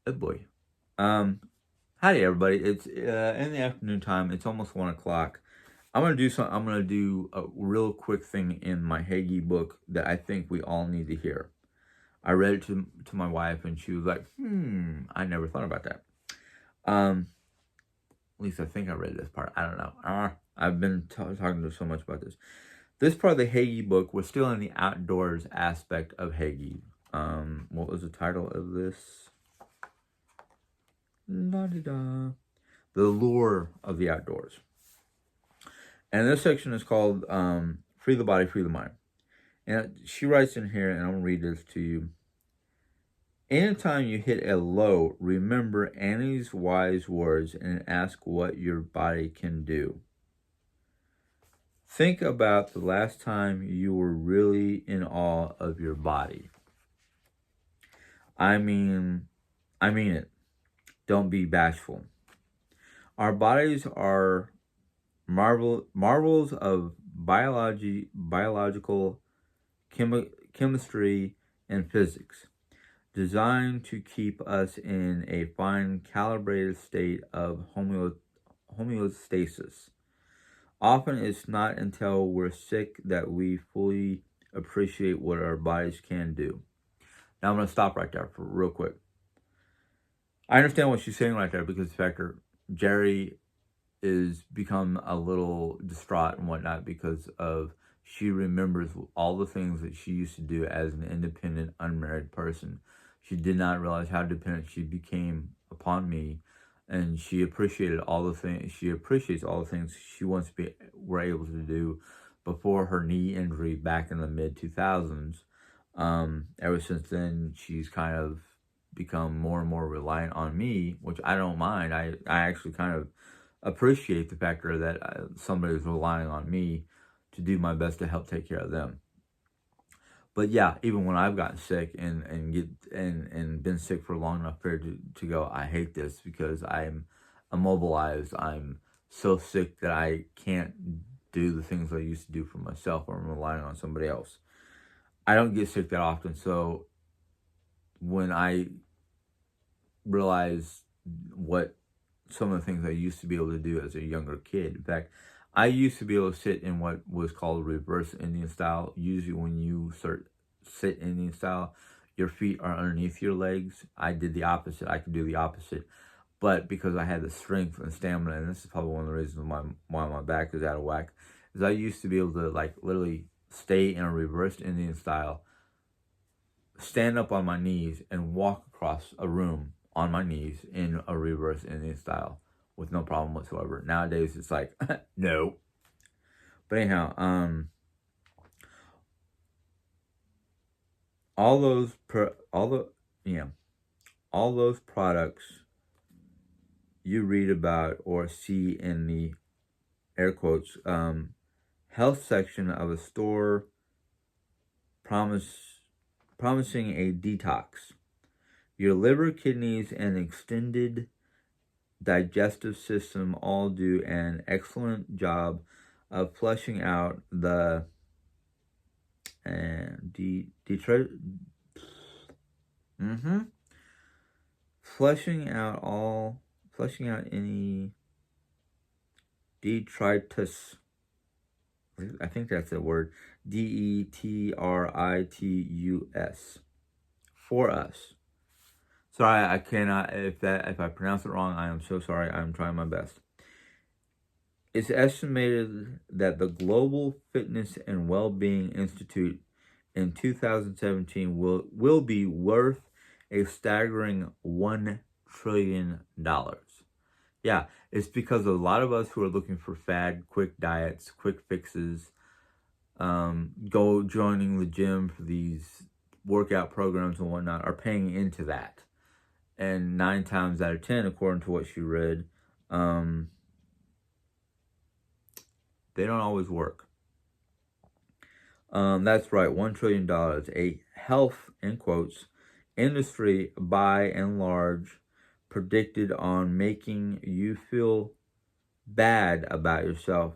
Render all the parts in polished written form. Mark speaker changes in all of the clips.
Speaker 1: Oh boy. Howdy everybody. It's in the afternoon time. It's almost 1 o'clock. I'm gonna do a real quick thing in my Hygge book that I think we all need to hear. I read it to my wife and she was like, I never thought about that. At least I think I read this part. I don't know. I've been talking to so much about this. This part of the Hygge book, we're still in the outdoors aspect of Hygge. What was the title of this? La-di-da. The Lure of the Outdoors. And this section is called Free the Body, Free the Mind. And she writes in here, and I'm going to read this to you. Anytime you hit a low, remember Annie's wise words and ask what your body can do. Think about the last time you were really in awe of your body. I mean it. Don't be bashful. Our bodies are marvels of biological chemistry and physics, designed to keep us in a fine calibrated state of homeostasis. Often it's not until we're sick that we fully appreciate what our bodies can do. Now I'm going to stop right there for real quick. I understand what she's saying right there because the fact that Jerry is become a little distraught and whatnot because of she remembers all the things that she used to do as an independent, unmarried person. She did not realize how dependent she became upon me, and she appreciated all the things. She appreciates all the things she once were able to do before her knee injury back in the mid-2000s. Ever since then, she's kind of become more and more reliant on me, which I don't mind. I actually kind of appreciate the factor that somebody is relying on me to do my best to help take care of them. But yeah, even when I've gotten sick and been sick for a long enough period to go, I hate this because I'm immobilized. I'm so sick that I can't do the things I used to do for myself, or I'm relying on somebody else. I don't get sick that often, so when I realize what some of the things I used to be able to do as a younger kid. In fact, I used to be able to sit in what was called reverse Indian style. Usually when you sit Indian style, your feet are underneath your legs. I did the opposite. I could do the opposite. But because I had the strength and stamina, and this is probably one of the reasons why my back is out of whack, is I used to be able to like literally stay in a reversed Indian style, stand up on my knees, and walk across a room on my knees in a reverse Indian style with no problem whatsoever. Nowadays, it's like, no. But anyhow, all those products you read about or see in the air quotes health section of a store promising a detox. Your liver, kidneys, and extended digestive system all do an excellent job of flushing out the flushing out any detritus. I think that's the word. Detritus for us. Sorry, I cannot. If I pronounce it wrong, I am so sorry. I'm trying my best. It's estimated that the Global Fitness and Well-Being Institute in 2017 will be worth a staggering $1 trillion. Yeah, it's because a lot of us who are looking for quick diets, quick fixes, joining the gym for these workout programs and whatnot are paying into that. And 9 times out of 10, according to what she read, they don't always work. That's right, $1 trillion. A health, in quotes, industry by and large predicted on making you feel bad about yourself.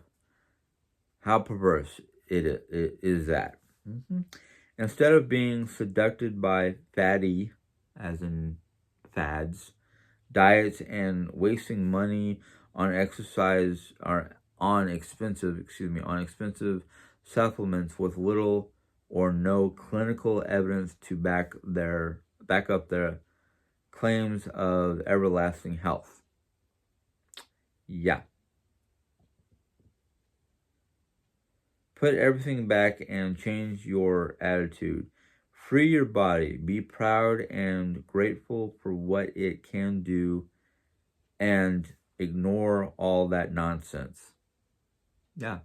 Speaker 1: How perverse it is that. Instead of being seduced by fatty, as in fads, diets, and wasting money on exercise or on expensive supplements with little or no clinical evidence to back up their claims of everlasting health. Yeah. Put everything back and change your attitude. Free your body. Be proud and grateful for what it can do and ignore all that nonsense. Yeah.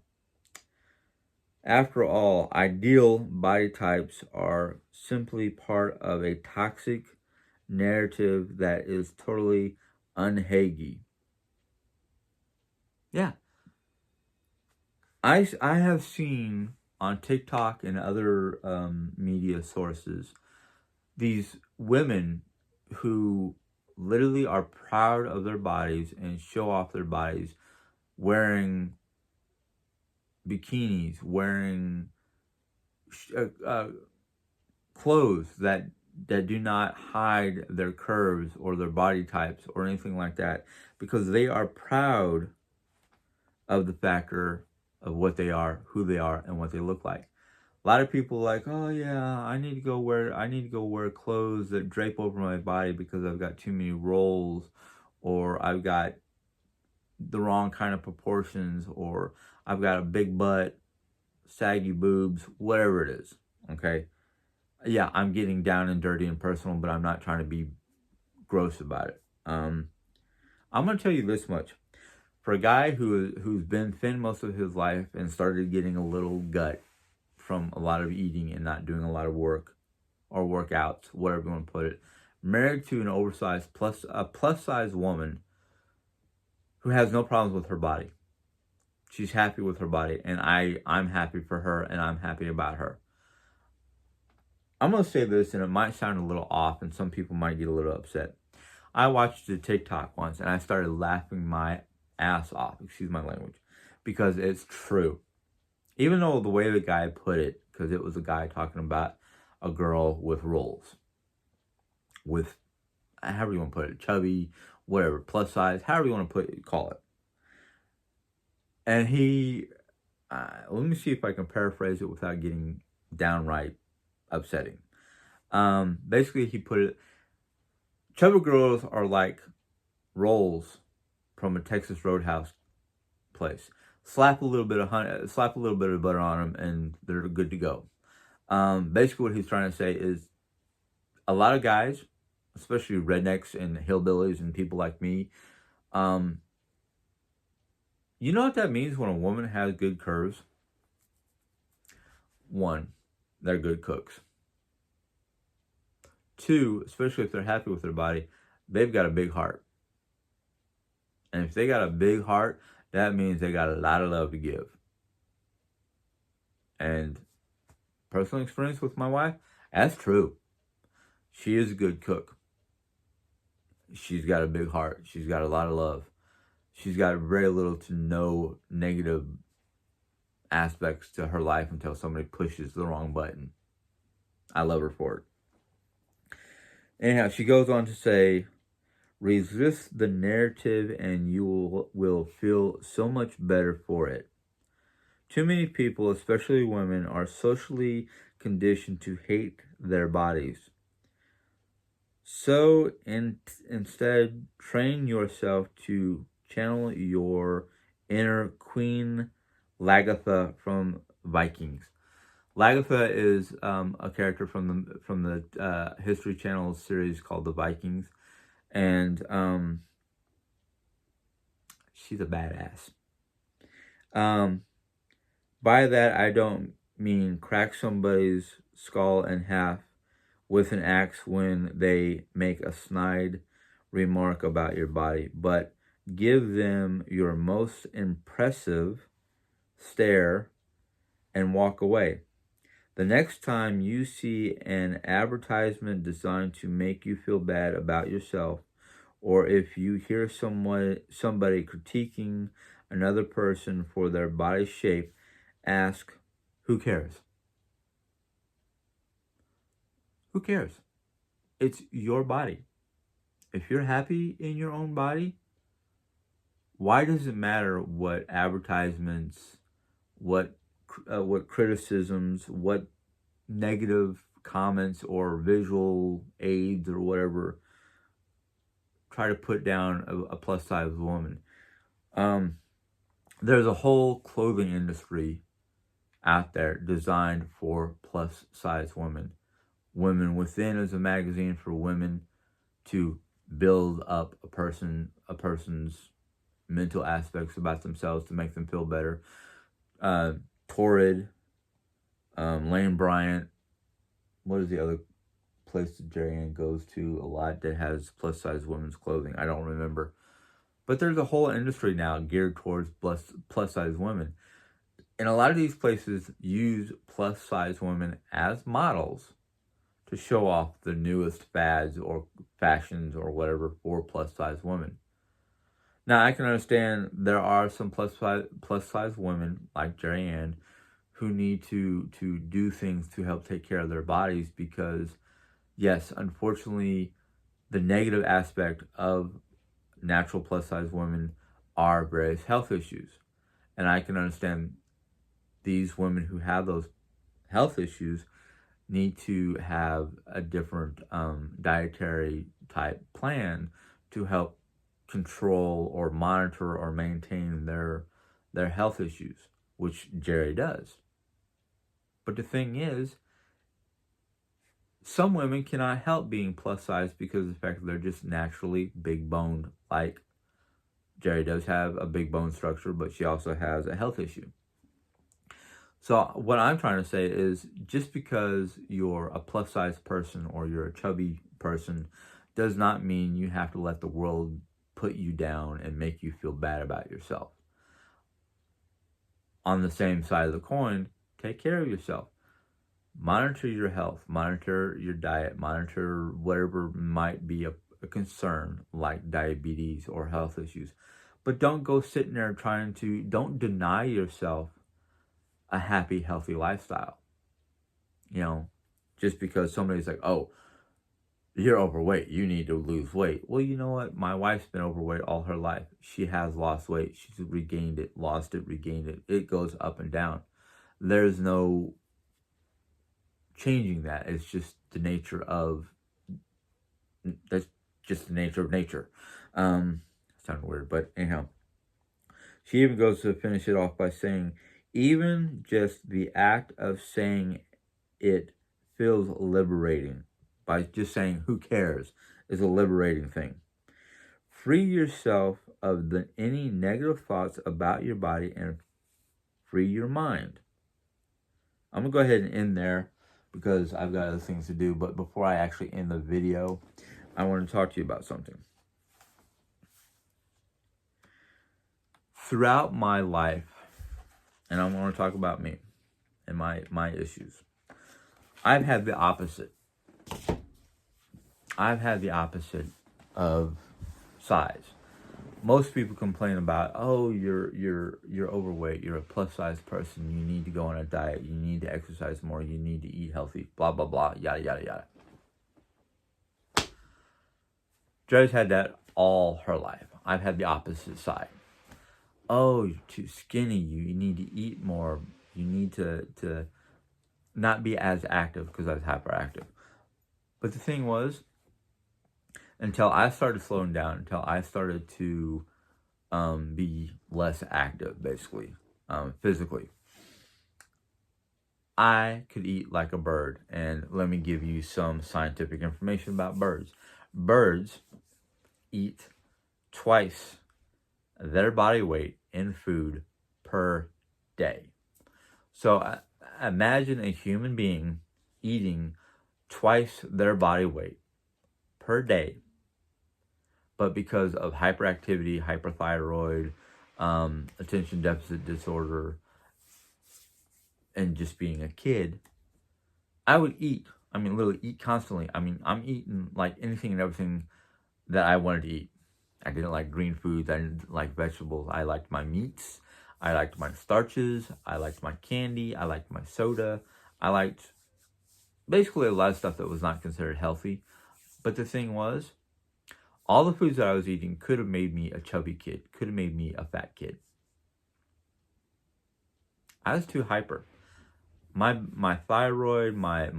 Speaker 1: After all, ideal body types are simply part of a toxic narrative that is totally unhaggy. Yeah. I have seen on TikTok and other media sources these women who literally are proud of their bodies and show off their bodies wearing bikinis, wearing clothes that do not hide their curves or their body types or anything like that, because they are proud of the factor of what they are, who they are, and what they look like. A lot of people are like, oh yeah, I need to go wear clothes that drape over my body because I've got too many rolls, or I've got the wrong kind of proportions, or I've got a big butt, saggy boobs, whatever it is. Okay. Yeah, I'm getting down and dirty and personal, but I'm not trying to be gross about it. I'm gonna tell you this much. For a guy who's been thin most of his life and started getting a little gut from a lot of eating and not doing a lot of work or workouts, whatever you want to put it, married to an oversized plus size woman who has no problems with her body. She's happy with her body, and I'm happy for her, and I'm happy about her. I'm gonna say this, and it might sound a little off, and some people might get a little upset. I watched a TikTok once, and I started laughing my ass off. Excuse my language, because it's true. Even though the way the guy put it, because it was a guy talking about a girl with rolls, with however you want to put it, chubby, whatever, plus size, however you want to call it. And he, let me see if I can paraphrase it without getting downright upsetting. Basically, he put it, chubby girls are like rolls from a Texas Roadhouse place. Slap a little bit of butter on them, and they're good to go. Basically, what he's trying to say is, a lot of guys, especially rednecks and hillbillies and people like me, you know what that means when a woman has good curves? One, they're good cooks. Two, especially if they're happy with their body, they've got a big heart. And if they got a big heart, that means they got a lot of love to give. And personal experience with my wife, that's true. She is a good cook. She's got a big heart. She's got a lot of love. She's got very little to no negative aspects to her life until somebody pushes the wrong button. I love her for it. Anyhow, she goes on to say, resist the narrative and you will feel so much better for it. Too many people, especially women, are socially conditioned to hate their bodies. So instead, train yourself to channel your inner Queen Lagertha from Vikings. Lagertha is a character from the History Channel series called The Vikings, and she's a badass. By that, I don't mean crack somebody's skull in half with an axe when they make a snide remark about your body, but give them your most impressive stare and walk away. The next time you see an advertisement designed to make you feel bad about yourself, or if you hear somebody critiquing another person for their body shape, ask, who cares? Who cares? It's your body. If you're happy in your own body, why does it matter what advertisements, what criticisms, what negative comments or visual aids or whatever try to put down a plus size woman? There's a whole clothing industry out there designed for plus size women. Women Within is a magazine for women to build up a person's mental aspects about themselves to make them feel better. Torrid, Lane Bryant. What is the other place that Jerry Ann goes to a lot that has plus size women's clothing? I don't remember. But there's a whole industry now geared towards plus size women. And a lot of these places use plus size women as models to show off the newest fads or fashions or whatever for plus size women. Now, I can understand there are some plus size women like Jerry Ann who need to do things to help take care of their bodies because, yes, unfortunately, the negative aspect of natural plus size women are various health issues. And I can understand these women who have those health issues need to have a different dietary type plan to help control or monitor or maintain their health issues, which Jerry does. But the thing is, some women cannot help being plus size because of the fact that they're just naturally big boned. Like Jerry does have a big bone structure, but she also has a health issue. So what I'm trying to say is just because you're a plus size person or you're a chubby person does not mean you have to let the world put you down and make you feel bad about yourself. On the same side of the coin, take care of yourself. Monitor your health, monitor your diet, monitor whatever might be a concern like diabetes or health issues. But don't go sitting there don't deny yourself a happy, healthy lifestyle. You know, just because somebody's like, oh, you're overweight, you need to lose weight. Well, you know what? My wife's been overweight all her life. She has lost weight. She's regained it, lost it, regained it. It goes up and down. There's no changing that. It's just the nature of, that's just the nature of nature. Sounded weird, but anyhow. She even goes to finish it off by saying, even just the act of saying it feels liberating. By just saying, who cares, is a liberating thing. Free yourself of any negative thoughts about your body and free your mind. I'm going to go ahead and end there because I've got other things to do. But before I actually end the video, I want to talk to you about something. Throughout my life, and I want to talk about me and my issues, I've had the opposite. I've had the opposite of size. Most people complain about, oh, you're overweight, you're a plus size person, you need to go on a diet, you need to exercise more, you need to eat healthy, blah blah blah, yada yada yada. Joe's had that all her life. I've had the opposite side. Oh, you're too skinny, you need to eat more, you need to not be as active because I was hyperactive. But the thing was, until I started slowing down, until I started to be less active, basically, physically, I could eat like a bird. And let me give you some scientific information about birds. Birds eat twice their body weight in food per day. So imagine a human being eating twice their body weight per day, but because of hyperactivity, hyperthyroid, attention deficit disorder, and just being a kid, I would eat. I mean, literally eat constantly. I mean, I'm eating like anything and everything that I wanted to eat. I didn't like green foods. I didn't like vegetables. I liked my meats. I liked my starches. I liked my candy. I liked my soda. I liked basically a lot of stuff that was not considered healthy. But the thing was, All the foods that I was eating could have made me a chubby kid, could have made me a fat kid. I was too hyper. My thyroid, my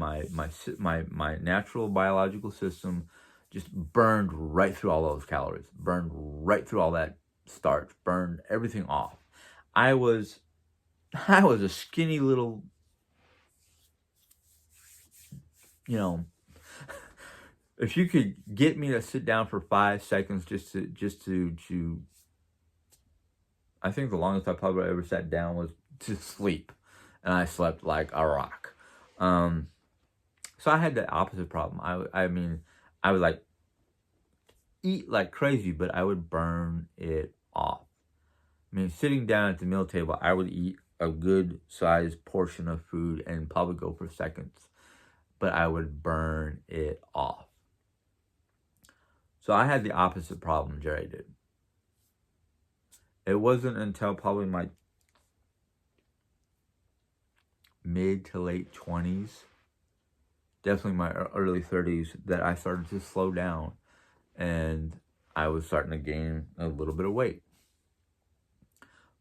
Speaker 1: natural biological system just burned right through all those calories, burned right through all that starch, burned everything off. I was I was a skinny little, you know, if you could get me to sit down for 5 seconds just to I think the longest I probably ever sat down was to sleep, and I slept like a rock. Um, so I had the opposite problem. I mean, I would like eat like crazy, but I would burn it off. I mean, sitting down at the meal table, I would eat a good sized portion of food and probably go for seconds, but I would burn it off. So I had the opposite problem Jerry did. It wasn't until probably my mid to late 20s, definitely my early 30s, that I started to slow down and I was starting to gain a little bit of weight.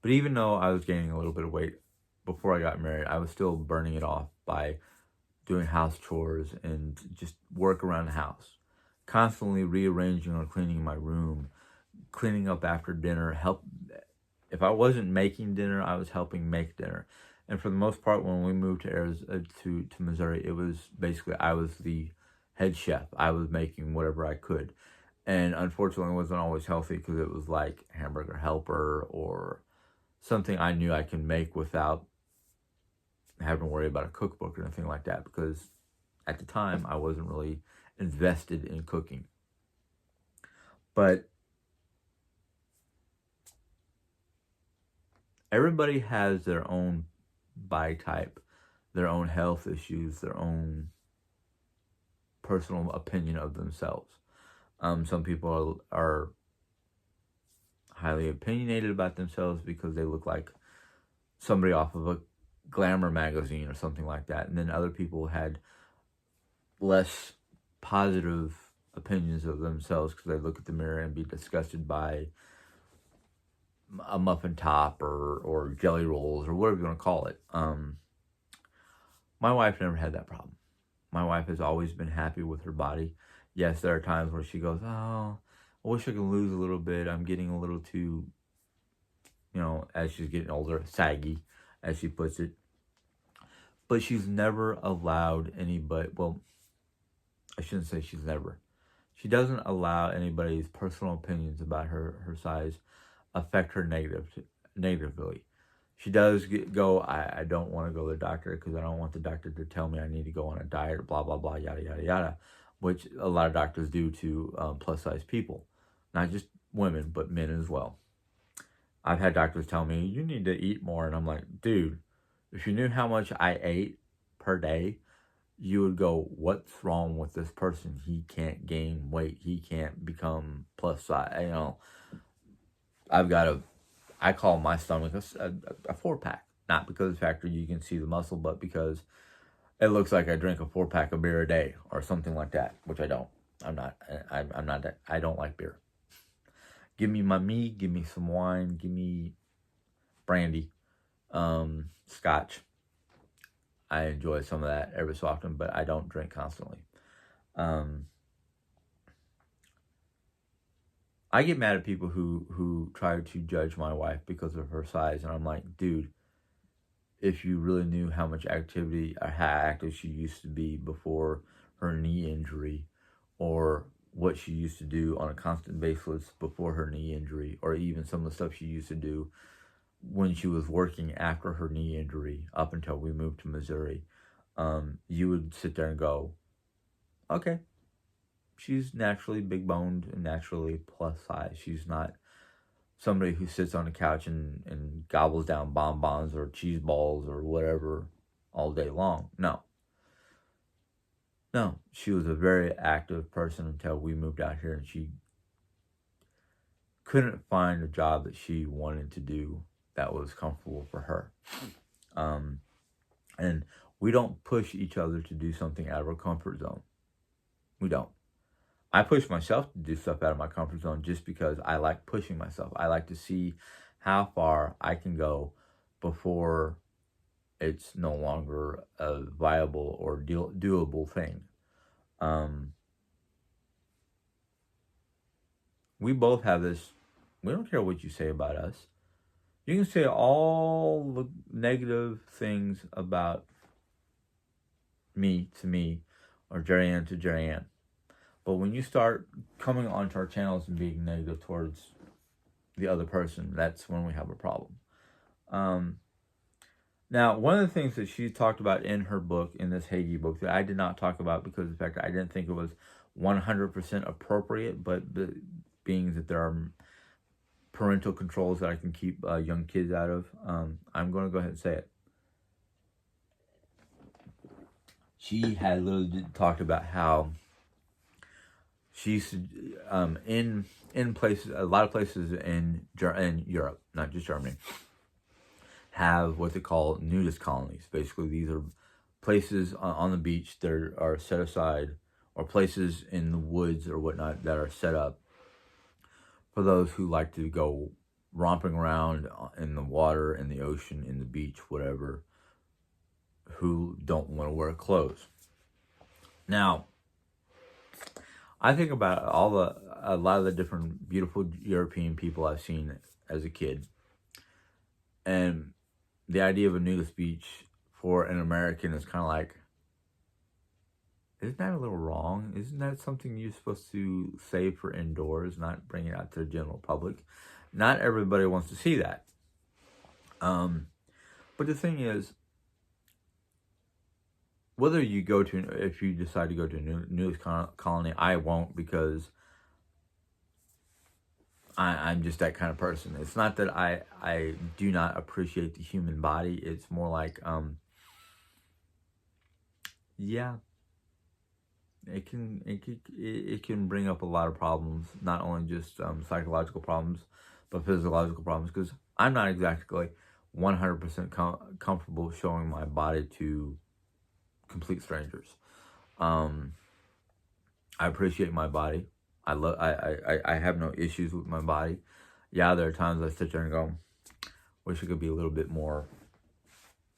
Speaker 1: But even though I was gaining a little bit of weight before I got married, I was still burning it off by doing house chores and just work around the house, constantly rearranging or cleaning my room, cleaning up after dinner. Help if I wasn't making dinner, I was helping make dinner. And for the most part, when we moved to to Missouri, it was basically I was the head chef. I was making whatever I could, and unfortunately, it wasn't always healthy because it was like Hamburger Helper or something I knew I can make without having to worry about a cookbook or anything like that. Because at the time, I wasn't really invested in cooking. But everybody has their own body type, their own health issues, their own personal opinion of themselves. Some people are highly opinionated about themselves because they look like somebody off of a glamour magazine or something like that. And then other people had less positive opinions of themselves because they look at the mirror and be disgusted by a muffin top or jelly rolls or whatever you want to call it. My wife never had that problem. My wife has always been happy with her body. Yes, there are times where she goes, "Oh, I wish I could lose a little bit. I'm getting a little too, as she's getting older, saggy," as she puts it. But she's never allowed anybody, well, I shouldn't say she's never. She doesn't allow anybody's personal opinions about her size affect her negatively. She does go, I don't want to go to the doctor because I don't want the doctor to tell me I need to go on a diet or blah, blah, blah, yada, yada, yada, which a lot of doctors do to plus size people. Not just women, but men as well. I've had doctors tell me, you need to eat more. And I'm like, dude, if you knew how much I ate per day, you would go, what's wrong with this person? He can't gain weight. He can't become plus size. I call my stomach a 4-pack. Not because of the fact that you can see the muscle, but because it looks like I drink a 4-pack of beer a day or something like that, which I don't. I'm not that. I don't like beer. Give me my meat, give me some wine, give me brandy, scotch. I enjoy some of that every so often, but I don't drink constantly. I get mad at people who try to judge my wife because of her size, and I'm like, dude, if you really knew how much activity or how active she used to be before her knee injury, or what she used to do on a constant basis before her knee injury, or even some of the stuff she used to do when she was working after her knee injury up until we moved to Missouri, you would sit there and go, okay, she's naturally big boned and naturally plus size. She's not somebody who sits on the couch and gobbles down bonbons or cheese balls or whatever all day long. No, she was a very active person until we moved out here, and she couldn't find a job that she wanted to do that was comfortable for her. And we don't push each other to do something out of our comfort zone. We don't. I push myself to do stuff out of my comfort zone just because I like pushing myself. I like to see how far I can go before it's no longer a viable or doable thing. Um, we both have this. We don't care what you say about us. You can say all the negative things about me to me, or Jerry Ann to Jerry Ann. But when you start coming onto our channels and being negative towards the other person, that's when we have a problem. Um, Now, one of the things that she talked about in her book, in this Hygge book, that I did not talk about because of the fact that I didn't think it was 100% appropriate, but being that there are parental controls that I can keep young kids out of, I'm going to go ahead and say it. She had literally talked about how she's in places, a lot of places in Europe, not just Germany, have what they call nudist colonies. Basically, these are places on the beach that are set aside, or places in the woods or whatnot that are set up for those who like to go romping around in the water, in the ocean, in the beach, whatever, who don't want to wear clothes. Now, I think about a lot of the different beautiful European people I've seen as a kid, and the idea of a nudist beach for an American is kind of like, isn't that a little wrong? Isn't that something you're supposed to save for indoors, not bring it out to the general public? Not everybody wants to see that. But the thing is, whether you go to, if you decide to go to a nudist colony, I won't, because I'm just that kind of person. It's not that I do not appreciate the human body. It's more like, yeah, it can bring up a lot of problems, not only just psychological problems, but physiological problems. Because I'm not exactly 100% comfortable showing my body to complete strangers. I appreciate my body. I have no issues with my body. Yeah, there are times I sit there and go, wish it could be a little bit more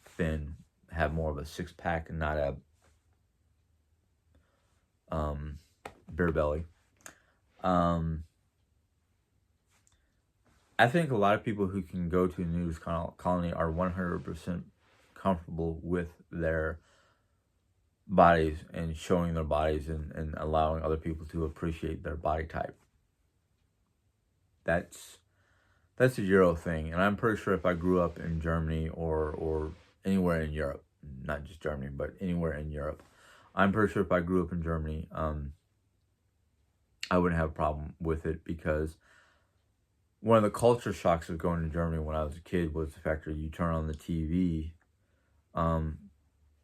Speaker 1: thin, have more of a six-pack and not a beer belly. I think a lot of people who can go to a nudist colony are 100% comfortable with their bodies and showing their bodies and allowing other people to appreciate their body type. That's a Euro thing, and I'm pretty sure if I grew up in Germany or anywhere in Europe, not just Germany, but anywhere in Europe, I'm pretty sure if I grew up in Germany, I wouldn't have a problem with it, because one of the culture shocks of going to Germany when I was a kid was the fact that you turn on the TV,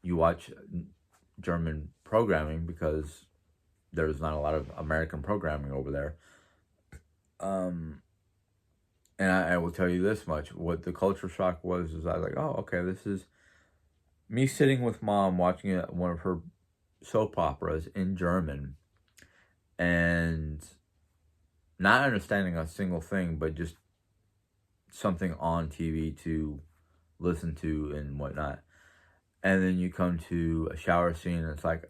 Speaker 1: you watch German programming because there's not a lot of American programming over there. And I will tell you this much: what the culture shock was is I was like, oh, okay, this is me sitting with mom watching one of her soap operas in German, and not understanding a single thing, but just something on TV to listen to and whatnot. And then you come to a shower scene, and it's like,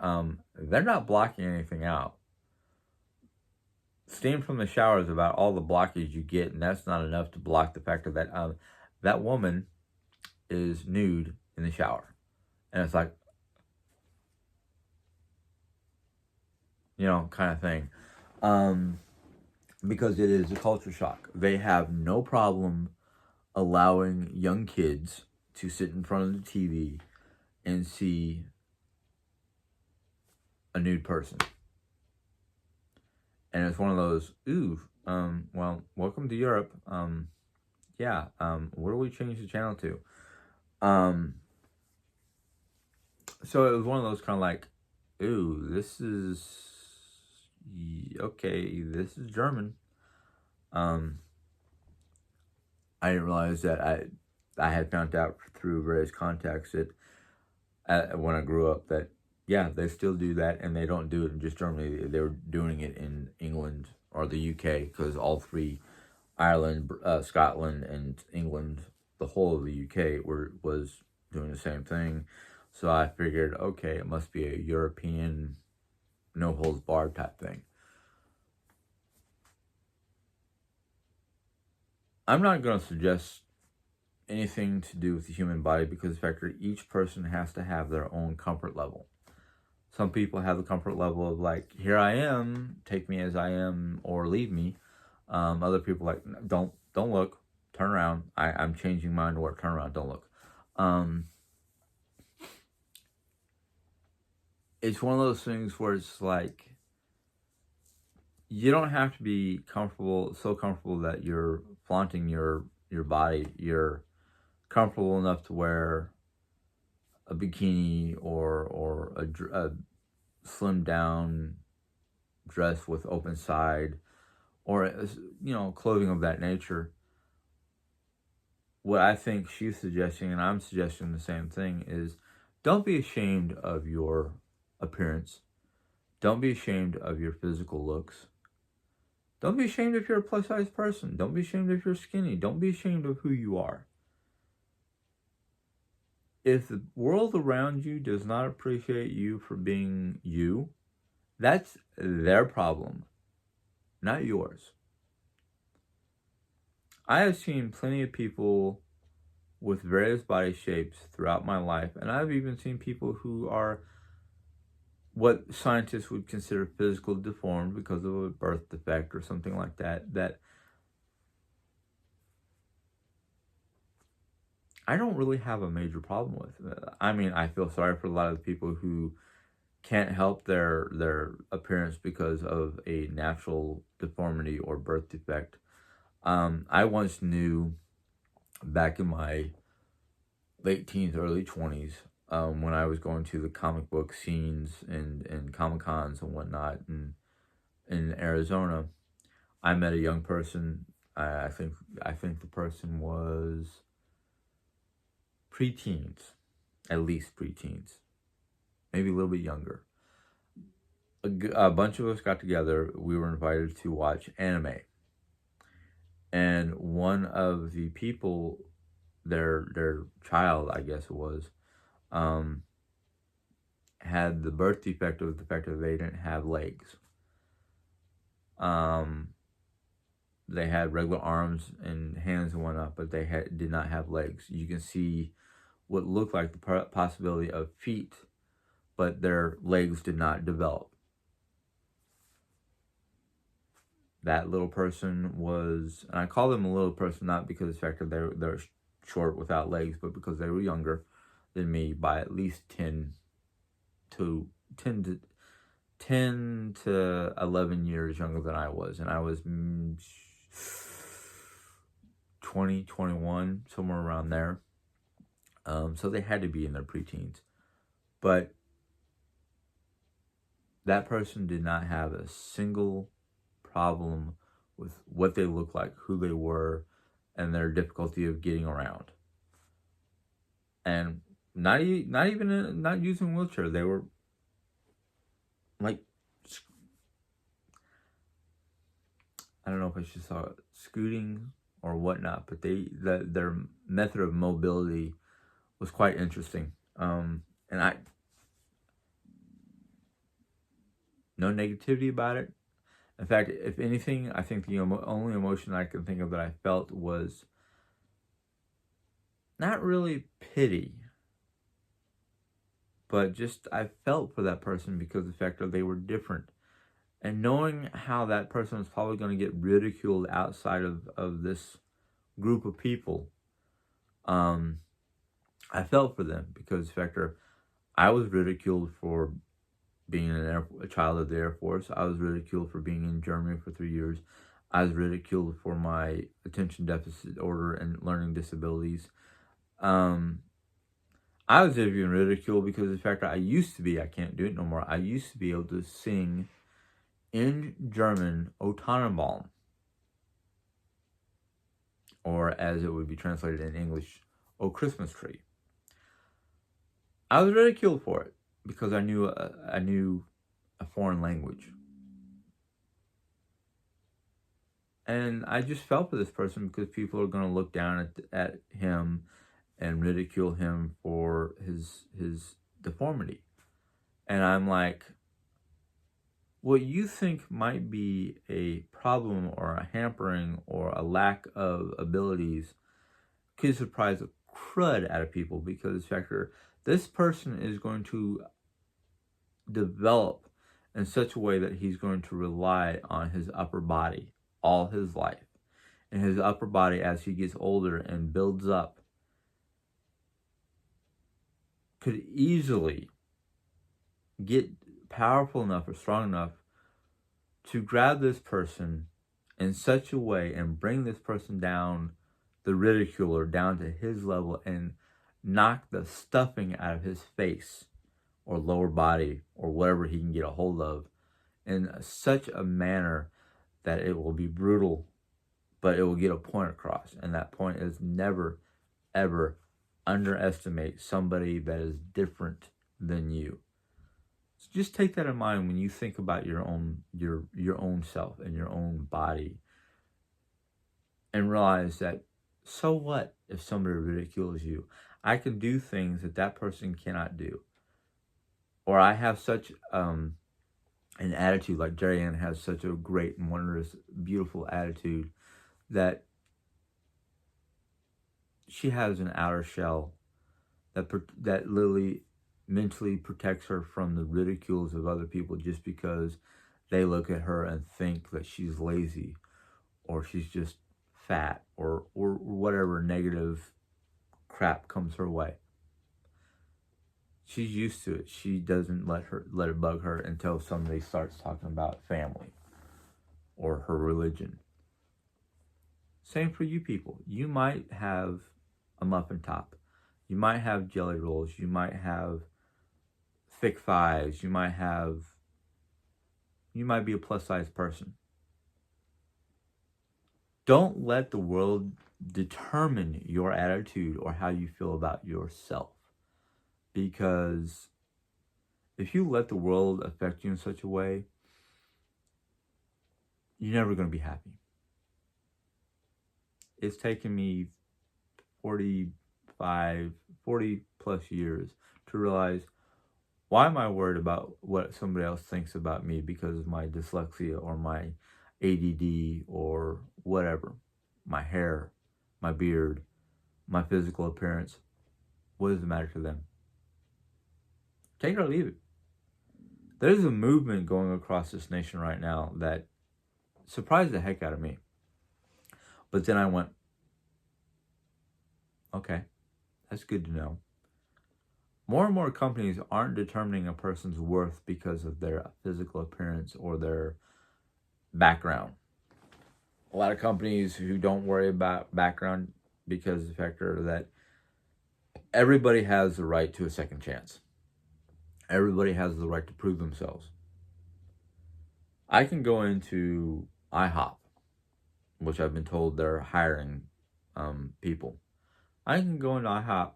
Speaker 1: they're not blocking anything out. Steam from the shower is about all the blockage you get, and that's not enough to block the fact that that woman is nude in the shower. And it's like, kind of thing. Because it is a culture shock. They have no problem allowing young kids to sit in front of the TV and see a nude person. And it's one of those, well, welcome to Europe. Yeah, what do we change the channel to? So it was one of those kind of like, this is, okay, this is German. I didn't realize that I had found out through various contacts that when I grew up that Yeah, they still do that, and they don't do it in just Germany. They're doing it in England or the UK, because all three, Ireland, Scotland, and England, the whole of the UK was doing the same thing. So I figured, okay, it must be a European no holds barred type thing. I'm not going to suggest anything to do with the human body, because the fact that each person has to have their own comfort level. Some people have the comfort level of like, here I am, take me as I am, or leave me. Other people like, don't look, turn around. I'm changing my underwear. Turn around, don't look. Um, it's one of those things where it's like, you don't have to be so comfortable that you're flaunting your body. You're comfortable enough to wear a bikini or a slim down dress with open side, or clothing of that nature. What I think she's suggesting, and I'm suggesting the same thing, is don't be ashamed of your appearance. Don't be ashamed of your physical looks. Don't be ashamed if you're a plus size person. Don't be ashamed if you're skinny. Don't be ashamed of who you are. If the world around you does not appreciate you for being you, that's their problem, not yours. I have seen plenty of people with various body shapes throughout my life, and I've even seen people who are what scientists would consider physically deformed because of a birth defect or something like that, that I don't really have a major problem with. I mean, I feel sorry for a lot of the people who can't help their appearance because of a natural deformity or birth defect. I once knew, back in my late teens, early 20s, when I was going to the comic book scenes and Comic Cons and whatnot in Arizona, I met a young person. I think the person was preteens, at least preteens, maybe a little bit younger. A bunch of us got together. We were invited to watch anime, and one of the people, their child, I guess it was, um, had the birth defect of the fact that they didn't have legs. Um, they had regular arms and hands and whatnot, but did not have legs. You can see what looked like the possibility of feet, but their legs did not develop. That little person was, and I call them a little person not because of the fact that they're short without legs, but because they were younger than me by at least to 10 to 10 to 11 years younger than I was, and I was 20, 21, somewhere around there. So they had to be in their preteens. But that person did not have a single problem with what they looked like, who they were, and their difficulty of getting around. And not even not using a wheelchair. They were like, I don't know if I should saw it, scooting or whatnot, but their method of mobility was quite interesting. And no negativity about it. In fact, if anything, I think the only emotion I can think of that I felt was not really pity, but just I felt for that person because of the fact that they were different. And knowing how that person was probably going to get ridiculed outside of this group of people, I felt for them because the fact that I was ridiculed for being a child of the Air Force. I was ridiculed for being in Germany for 3 years. I was ridiculed for my attention deficit disorder and learning disabilities. I was even ridiculed because of the fact that I can't do it no more. I used to be able to sing in German, O Tannenbaum, or as it would be translated in English, O Christmas Tree. I was ridiculed for it. because I knew a foreign language. And I just felt for this person because people are going to look down at him and ridicule him for his deformity. And I'm like, what you think might be a problem or a hampering or a lack of abilities could surprise the crud out of people, because factor this person is going to develop in such a way that he's going to rely on his upper body all his life. And his upper body, as he gets older and builds up, could easily get powerful enough or strong enough to grab this person in such a way and bring this person down, the ridiculer, down to his level, and knock the stuffing out of his face or lower body or whatever he can get a hold of in such a manner that it will be brutal, but it will get a point across. And that point is never, ever underestimate somebody that is different than you. So just take that in mind when you think about your own self and your own body, and realize that, so what if somebody ridicules you? I can do things that that person cannot do. Or I have such an attitude, like Jerry Ann has such a great and wondrous, beautiful attitude, that she has an outer shell that literally mentally protects her from the ridicules of other people, just because they look at her and think that she's lazy or she's just fat or whatever negative crap comes her way. She's used to it. She doesn't let it bug her until somebody starts talking about family or her religion. Same for you people. You might have a muffin top. You might have jelly rolls. You might have thick thighs. You might be a plus size person. Don't let the world determine your attitude or how you feel about yourself. Because if you let the world affect you in such a way, you're never going to be happy. It's taken me 40 plus years to realize, why am I worried about what somebody else thinks about me because of my dyslexia or my ADD or whatever, my hair, my beard, my physical appearance? What does it matter to them? Take it or leave it. There's a movement going across this nation right now that surprised the heck out of me. But then I went, okay, that's good to know. More and more companies aren't determining a person's worth because of their physical appearance or their background. A lot of companies who don't worry about background, because of the factor that everybody has the right to a second chance. Everybody has the right to prove themselves. I can go into IHOP, which I've been told they're hiring people. I can go into IHOP,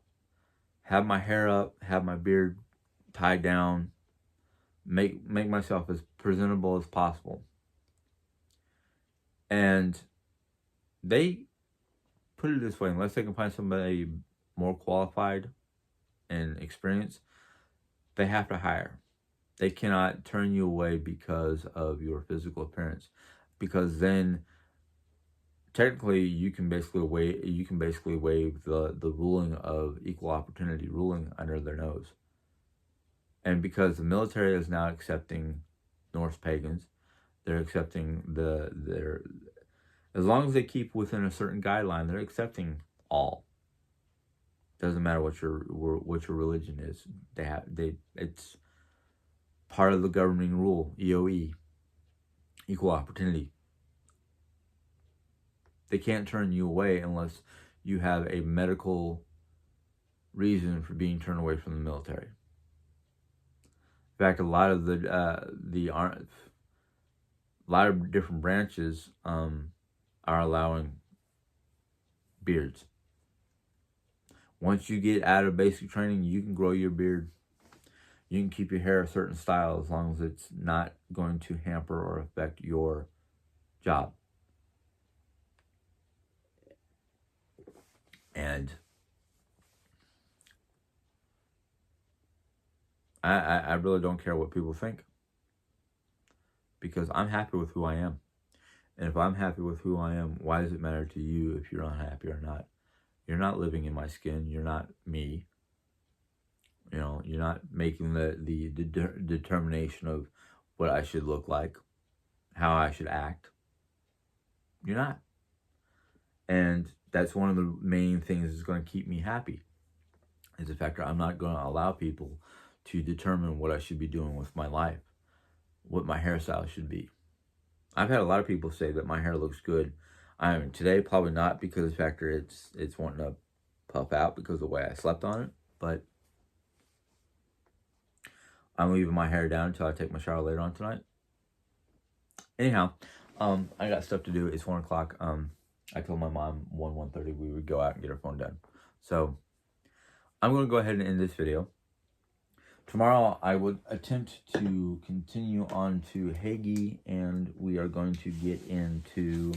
Speaker 1: have my hair up, have my beard tied down, make myself as presentable as possible. And they put it this way, unless they can find somebody more qualified and experienced, they have to hire. They cannot turn you away because of your physical appearance, because then technically you can basically waive the ruling of equal opportunity ruling under their nose. And because the military is now accepting Norse pagans, they're accepting their as long as they keep within a certain guideline, they're accepting all. Doesn't matter what your religion is. It's part of the governing rule, EOE, equal opportunity. They can't turn you away unless you have a medical reason for being turned away from the military. In fact, a lot of different branches are allowing beards. Once you get out of basic training, you can grow your beard. You can keep your hair a certain style as long as it's not going to hamper or affect your job. And I really don't care what people think, because I'm happy with who I am. And if I'm happy with who I am, why does it matter to you if you're unhappy or not? You're not living in my skin. You're not me. You know, you're not making the determination of what I should look like, how I should act. You're not. And that's one of the main things that's going to keep me happy, is the fact that I'm not going to allow people to determine what I should be doing with my life, what my hairstyle should be. I've had a lot of people say that my hair looks good. Today, probably not, because of the fact that it's wanting to puff out because of the way I slept on it. But I'm leaving my hair down until I take my shower later on tonight. Anyhow, I got stuff to do. It's 1 o'clock. I told my mom 1:30 we would go out and get our phone done. So I'm going to go ahead and end this video. Tomorrow I would attempt to continue on to Hygge, and we are going to get into,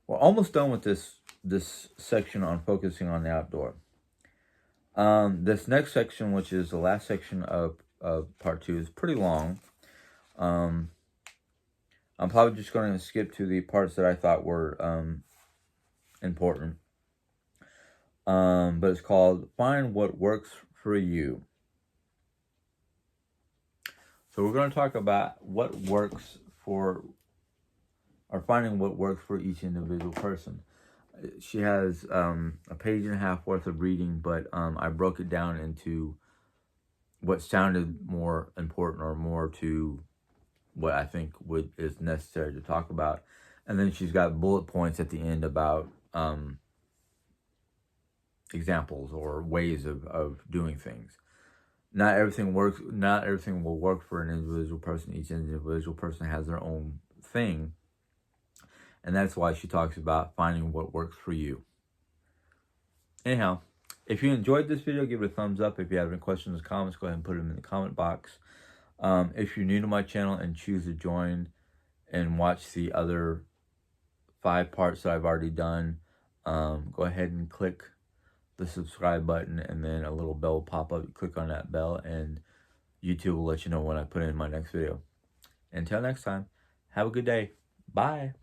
Speaker 1: we're almost done with this section on focusing on the outdoor. This next section, which is the last section of part 2, is pretty long. I'm probably just going to skip to the parts that I thought were important. But it's called Find What Works for You. So we're going to talk about what works for, or finding what works for each individual person. She has a page and a half worth of reading, but I broke it down into what sounded more important, or more to what I think is necessary to talk about. And then she's got bullet points at the end about examples or ways of doing things. Not everything works. Not everything will work for an individual person. Each individual person has their own thing, and that's why she talks about finding what works for you. Anyhow, if you enjoyed this video, give it a thumbs up. If you have any questions or comments, go ahead and put them in the comment box. If you're new to my channel and choose to join and watch the other 5 parts that I've already done, go ahead and click the subscribe button, and then a little bell will pop up. You click on that bell, and YouTube will let you know when I put in my next video. Until next time, have a good day. Bye.